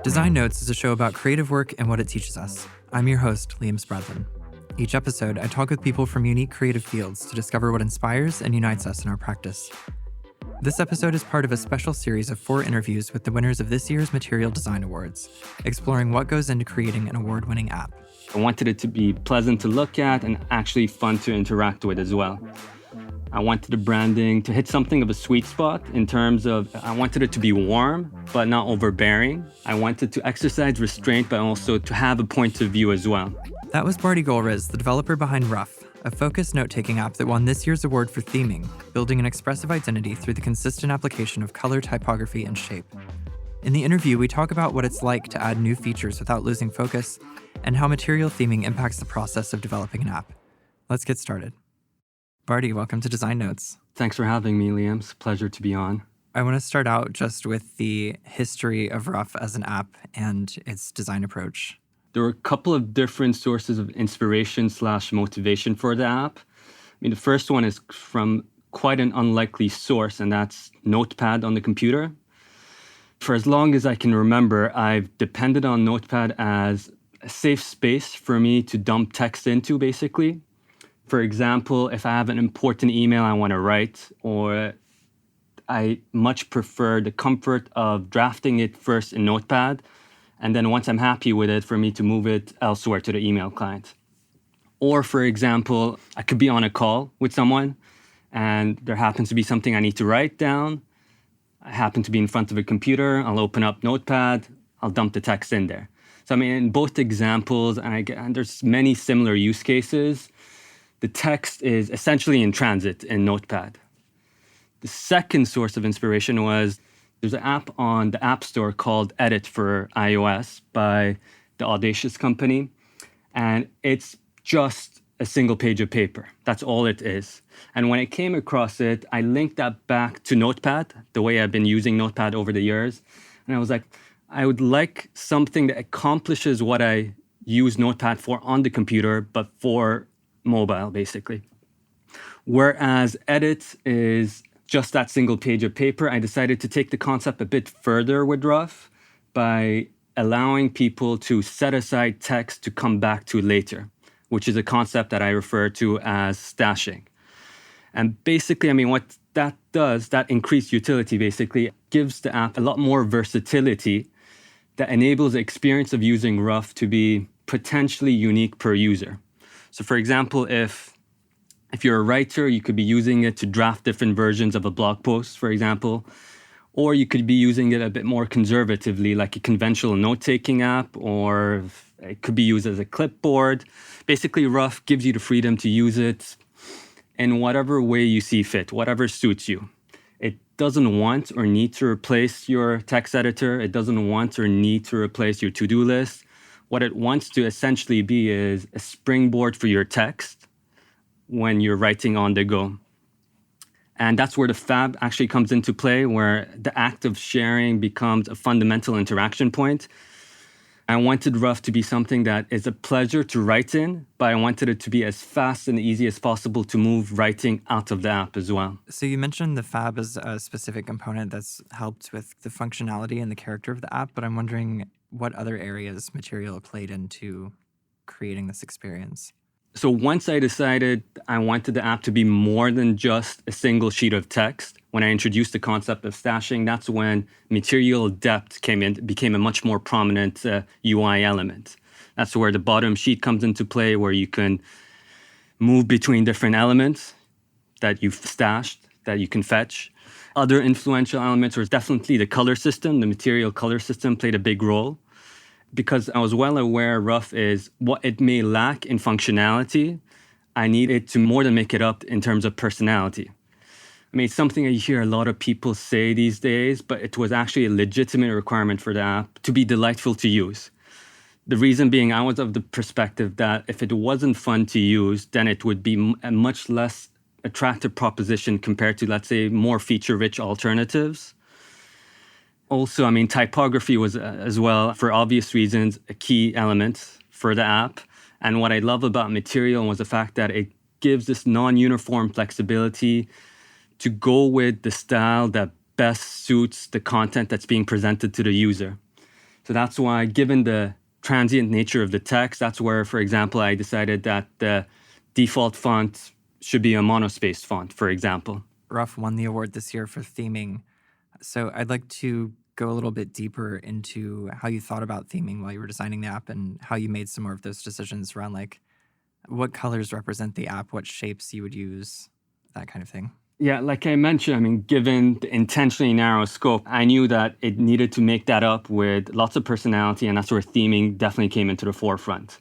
Design Notes is a show about creative work and what it teaches us. I'm your host, Liam Spradlin. Each episode, I talk with people from unique creative fields to discover what inspires and unites us in our practice. This episode is part of a special series of 4 interviews with the winners of this year's Material Design Awards, exploring what goes into creating an award-winning app. I wanted it to be pleasant to look at and actually fun to interact with as well. I wanted the branding to hit something of a sweet spot in terms of I wanted it to be warm, but not overbearing. I wanted to exercise restraint, but also to have a point of view as well. That was Bardi Golriz, the developer behind Ruff, a focused note-taking app that won this year's award for theming, building an expressive identity through the consistent application of color, typography, and shape. In the interview, we talk about what it's like to add new features without losing focus, and how material theming impacts the process of developing an app. Let's get started. Bardi, welcome to Design Notes. Thanks for having me, Liam. It's a pleasure to be on. I want to start out just with the history of Ruff as an app and its design approach. There were a couple of different sources of inspiration/motivation for the app. The first one is from quite an unlikely source, and that's Notepad on the computer. For as long as I can remember, I've depended on Notepad as a safe space for me to dump text into, basically. For example, if I have an important email I want to write, or I much prefer the comfort of drafting it first in Notepad, and then once I'm happy with it, for me to move it elsewhere to the email client. Or for example, I could be on a call with someone, and there happens to be something I need to write down. I happen to be in front of a computer. I'll open up Notepad. I'll dump the text in there. So in both examples, and there's many similar use cases, the text is essentially in transit in Notepad. The second source of inspiration was there's an app on the App Store called Edit for iOS by the Audacious company. And it's just a single page of paper. That's all it is. And when I came across it, I linked that back to Notepad, the way I've been using Notepad over the years. And I was like, I would like something that accomplishes what I use Notepad for on the computer, but for mobile, basically. Whereas Edit is just that single page of paper, I decided to take the concept a bit further with Ruff by allowing people to set aside text to come back to later, which is a concept that I refer to as stashing. And basically, what that does, that increased utility basically gives the app a lot more versatility that enables the experience of using Ruff to be potentially unique per user. So for example, if you're a writer, you could be using it to draft different versions of a blog post, for example, or you could be using it a bit more conservatively, like a conventional note-taking app, or it could be used as a clipboard. Basically, Ruff gives you the freedom to use it in whatever way you see fit, whatever suits you. It doesn't want or need to replace your text editor. It doesn't want or need to replace your to-do list. What it wants to essentially be is a springboard for your text when you're writing on the go. And that's where the fab actually comes into play, where the act of sharing becomes a fundamental interaction point. I wanted Ruff to be something that is a pleasure to write in, but I wanted it to be as fast and easy as possible to move writing out of the app as well. So you mentioned the fab as a specific component that's helped with the functionality and the character of the app, but I'm wondering what other areas Material played into creating this experience. So once I decided I wanted the app to be more than just a single sheet of text, when I introduced the concept of stashing, that's when material depth became a much more prominent UI element. That's where the bottom sheet comes into play, where you can move between different elements that you've stashed, that you can fetch. Other influential elements were definitely the color system. The material color system played a big role, because I was well aware Ruff is what it may lack in functionality. I need it to more than make it up in terms of personality. It's something I hear a lot of people say these days, but it was actually a legitimate requirement for the app to be delightful to use. The reason being, I was of the perspective that if it wasn't fun to use, then it would be a much less attractive proposition compared to, let's say, more feature-rich alternatives. Also, typography was as well, for obvious reasons, a key element for the app. And what I love about Material was the fact that it gives this non-uniform flexibility to go with the style that best suits the content that's being presented to the user. So that's why, given the transient nature of the text, that's where, for example, I decided that the default font should be a monospaced font, for example. Ruff won the award this year for theming. So I'd like to go a little bit deeper into how you thought about theming while you were designing the app and how you made some more of those decisions around like what colors represent the app, what shapes you would use, that kind of thing. Yeah, like I mentioned, I mean, given the intentionally narrow scope, I knew that it needed to make that up with lots of personality, and that's where theming definitely came into the forefront.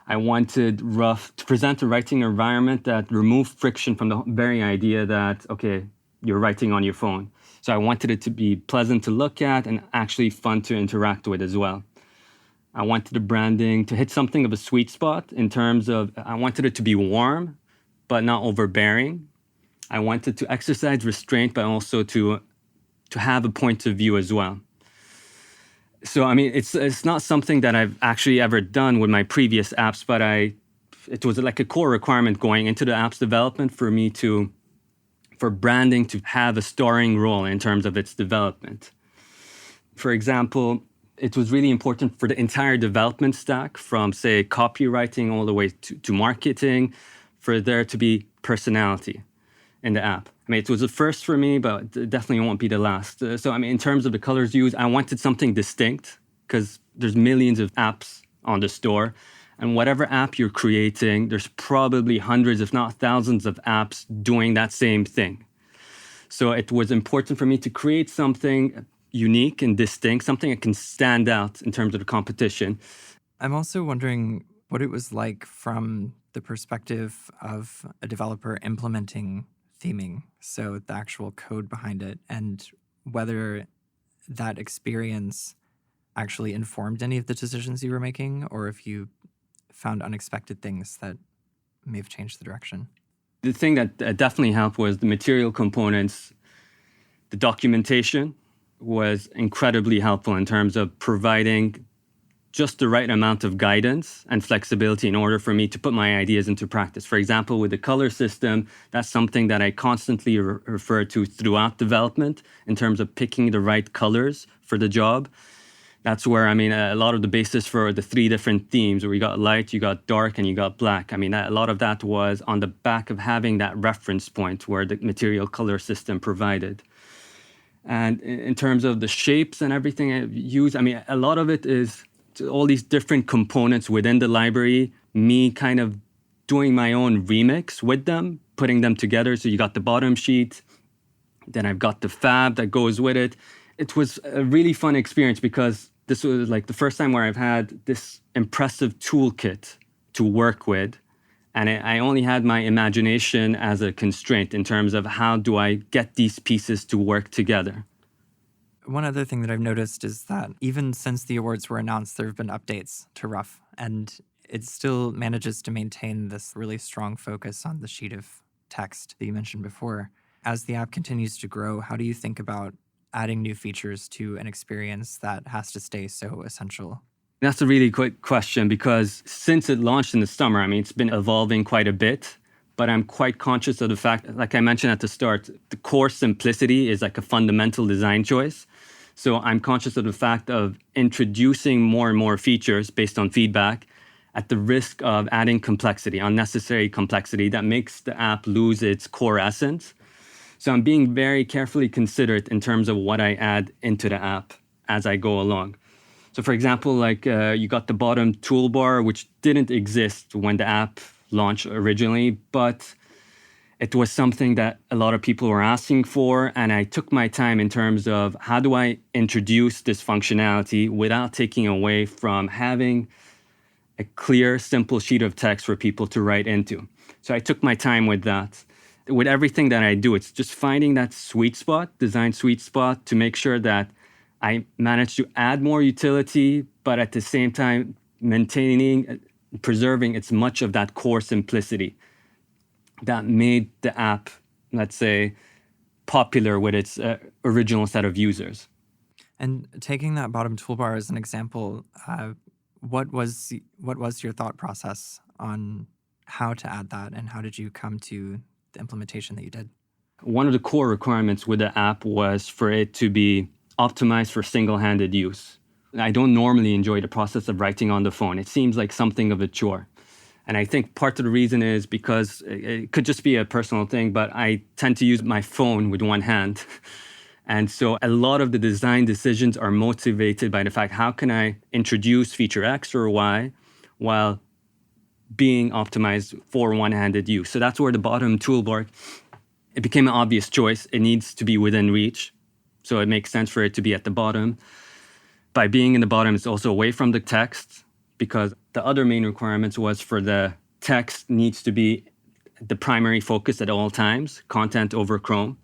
I wanted Ruff to present a writing environment that removed friction from the very idea that, okay, you're writing on your phone. So I wanted it to be pleasant to look at and actually fun to interact with as well. I wanted the branding to hit something of a sweet spot in terms of, I wanted it to be warm, but not overbearing. I wanted to exercise restraint, but also to have a point of view as well. So, I mean, it's not something that I've actually ever done with my previous apps, but it was like a core requirement going into the app's development for me for branding to have a starring role in terms of its development. For example, it was really important for the entire development stack, from, say, copywriting all the way to marketing, for there to be personality in the app. I mean, it was the first for me, but it definitely won't be the last. So, I mean, in terms of the colors used, I wanted something distinct because there's millions of apps on the store. And whatever app you're creating, there's probably hundreds, if not thousands of apps doing that same thing. So it was important for me to create something unique and distinct, something that can stand out in terms of the competition. I'm also wondering what it was like from the perspective of a developer implementing theming, so the actual code behind it, and whether that experience actually informed any of the decisions you were making, or if you found unexpected things that may have changed the direction. The thing that definitely helped was the material components. The documentation was incredibly helpful in terms of providing just the right amount of guidance and flexibility in order for me to put my ideas into practice. For example, with the color system, that's something that I constantly refer to throughout development in terms of picking the right colors for the job. That's where, I mean, a lot of the basis for the 3 different themes, where you got light, you got dark, and you got black. I mean, a lot of that was on the back of having that reference point where the material color system provided. And in terms of the shapes and everything I use, I mean, a lot of it is all these different components within the library, me kind of doing my own remix with them, putting them together. So you got the bottom sheet, then I've got the fab that goes with it. It was a really fun experience because this was like the first time where I've had this impressive toolkit to work with. And I only had my imagination as a constraint in terms of how do I get these pieces to work together. One other thing that I've noticed is that even since the awards were announced, there have been updates to Ruff, and it still manages to maintain this really strong focus on the sheet of text that you mentioned before. As the app continues to grow, how do you think about adding new features to an experience that has to stay so essential? That's a really quick question because since it launched in the summer, I mean, it's been evolving quite a bit. But I'm quite conscious of the fact, like I mentioned at the start, the core simplicity is like a fundamental design choice. So I'm conscious of the fact of introducing more and more features based on feedback at the risk of adding complexity, unnecessary complexity that makes the app lose its core essence. So I'm being very carefully considerate in terms of what I add into the app as I go along. So for example, like you got the bottom toolbar, which didn't exist when the app launched originally, but it was something that a lot of people were asking for. And I took my time in terms of how do I introduce this functionality without taking away from having a clear, simple sheet of text for people to write into. So I took my time with that. With everything that I do, it's just finding that sweet spot, design sweet spot, to make sure that I manage to add more utility, but at the same time, preserving its much of that core simplicity that made the app, let's say, popular with its original set of users. And taking that bottom toolbar as an example, what was your thought process on how to add that, and how did you come to the implementation that you did? One of the core requirements with the app was for it to be optimized for single-handed use, I don't normally enjoy the process of writing on the phone. It seems like something of a chore. And I think part of the reason is because it could just be a personal thing, but I tend to use my phone with one hand. And so a lot of the design decisions are motivated by the fact, how can I introduce feature X or Y while being optimized for one-handed use? So that's where the bottom toolbar, it became an obvious choice. It needs to be within reach. So it makes sense for it to be at the bottom. By being in the bottom, it's also away from the text, because the other main requirements was for the text needs to be the primary focus at all times, content over Chrome.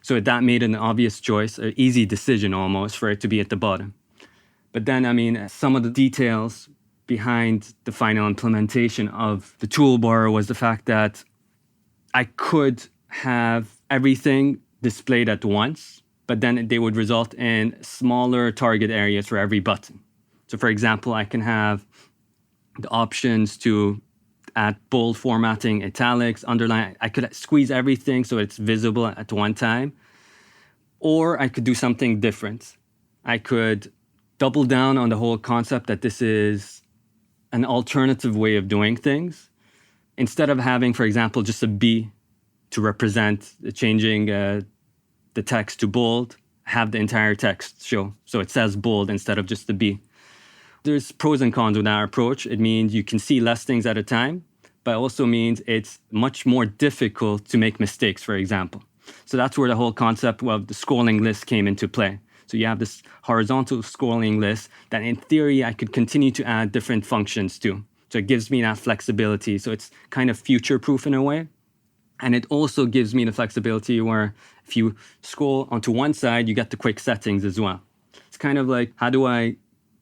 So that made an obvious choice, an easy decision almost for it to be at the bottom. But then, some of the details behind the final implementation of the toolbar was the fact that I could have everything displayed at once, but then they would result in smaller target areas for every button. So for example, I can have the options to add bold formatting, italics, underline. I could squeeze everything so it's visible at one time. Or I could do something different. I could double down on the whole concept that this is an alternative way of doing things. Instead of having, for example, just a B to represent changing the text to bold, have the entire text show. So it says bold instead of just the B. There's pros and cons with that approach. It means you can see less things at a time, but it also means it's much more difficult to make mistakes, for example. So that's where the whole concept of the scrolling list came into play. So you have this horizontal scrolling list that in theory I could continue to add different functions to. So it gives me that flexibility. So it's kind of future-proof in a way. And it also gives me the flexibility where if you scroll onto one side, you get the quick settings as well. It's kind of like, how do I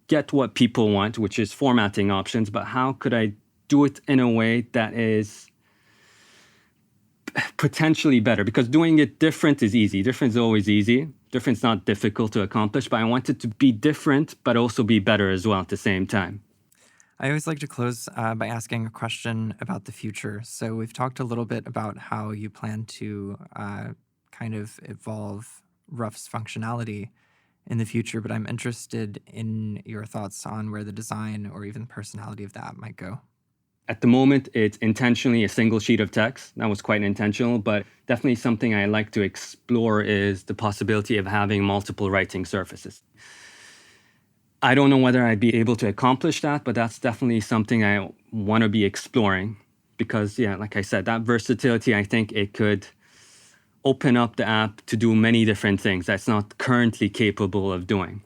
get what people want, which is formatting options, but how could I do it in a way that is potentially better? Because doing it different is easy. Different is always easy. Different's not difficult to accomplish, but I want it to be different, but also be better as well at the same time. I always like to close by asking a question about the future. So we've talked a little bit about how you plan to kind of evolve Ruff's functionality in the future, but I'm interested in your thoughts on where the design or even personality of the app might go. At the moment, it's intentionally a single sheet of text. That was quite intentional, but definitely something I like to explore is the possibility of having multiple writing surfaces. I don't know whether I'd be able to accomplish that, but that's definitely something I want to be exploring because, yeah, like I said, that versatility, I think it could open up the app to do many different things that's not currently capable of doing.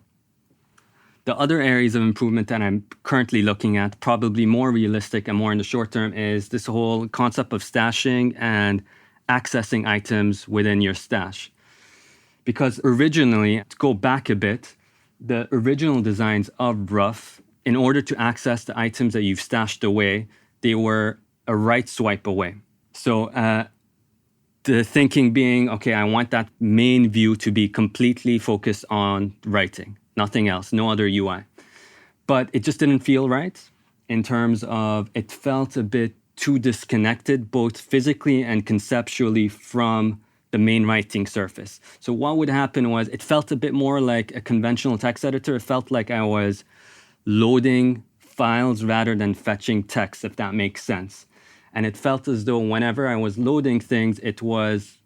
The other areas of improvement that I'm currently looking at, probably more realistic and more in the short term, is this whole concept of stashing and accessing items within your stash. Because originally, to go back a bit, the original designs of Ruff, in order to access the items that you've stashed away, they were a right swipe away. So the thinking being, okay, I want that main view to be completely focused on writing, nothing else, no other UI. But it just didn't feel right in terms of it felt a bit too disconnected, both physically and conceptually from the main writing surface. So what would happen was it felt a bit more like a conventional text editor. It felt like I was loading files rather than fetching text, if that makes sense. And it felt as though whenever I was loading things, it was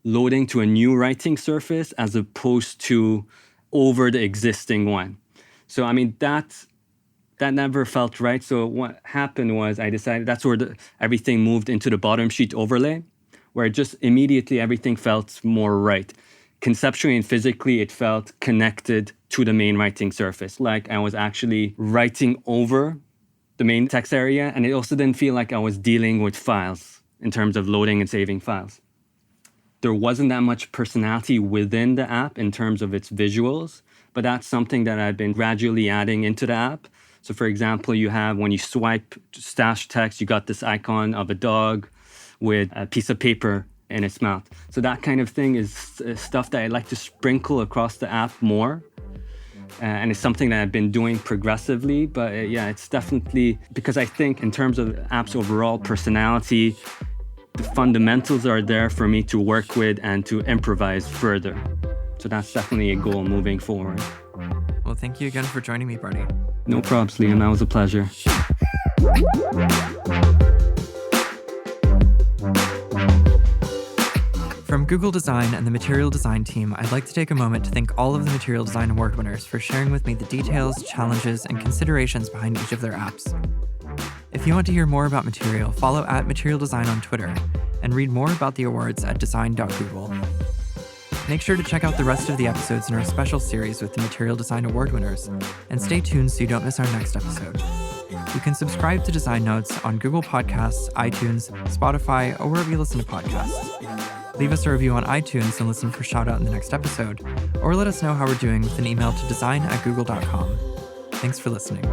loading to a new writing surface as opposed to over the existing one. So, I mean, that never felt right. So what happened was I decided that's where everything moved into the bottom sheet overlay, where just immediately everything felt more right. Conceptually and physically, it felt connected to the main writing surface, like I was actually writing over the main text area, and it also didn't feel like I was dealing with files in terms of loading and saving files. There wasn't that much personality within the app in terms of its visuals, but that's something that I've been gradually adding into the app. So for example, you have, when you swipe stash text, you got this icon of a dog with a piece of paper in its mouth. So that kind of thing is stuff that I like to sprinkle across the app more. And it's something that I've been doing progressively. But yeah, it's definitely, because I think in terms of the app's overall personality, the fundamentals are there for me to work with and to improvise further. So that's definitely a goal moving forward. Well, Well, thank you again for joining me, Bardi. No props, Liam. That was a pleasure. From Google Design and the Material Design team, I'd like to take a moment to thank all of the Material Design Award winners for sharing with me the details, challenges, and considerations behind each of their apps. If you want to hear more about Material, follow @Material Design on Twitter, and read more about the awards at design.google. Make sure to check out the rest of the episodes in our special series with the Material Design Award winners, and stay tuned so you don't miss our next episode. You can subscribe to Design Notes on Google Podcasts, iTunes, Spotify, or wherever you listen to podcasts. Leave us a review on iTunes and listen for a shout out in the next episode, or let us know how we're doing with an email to design@google.com. Thanks for listening.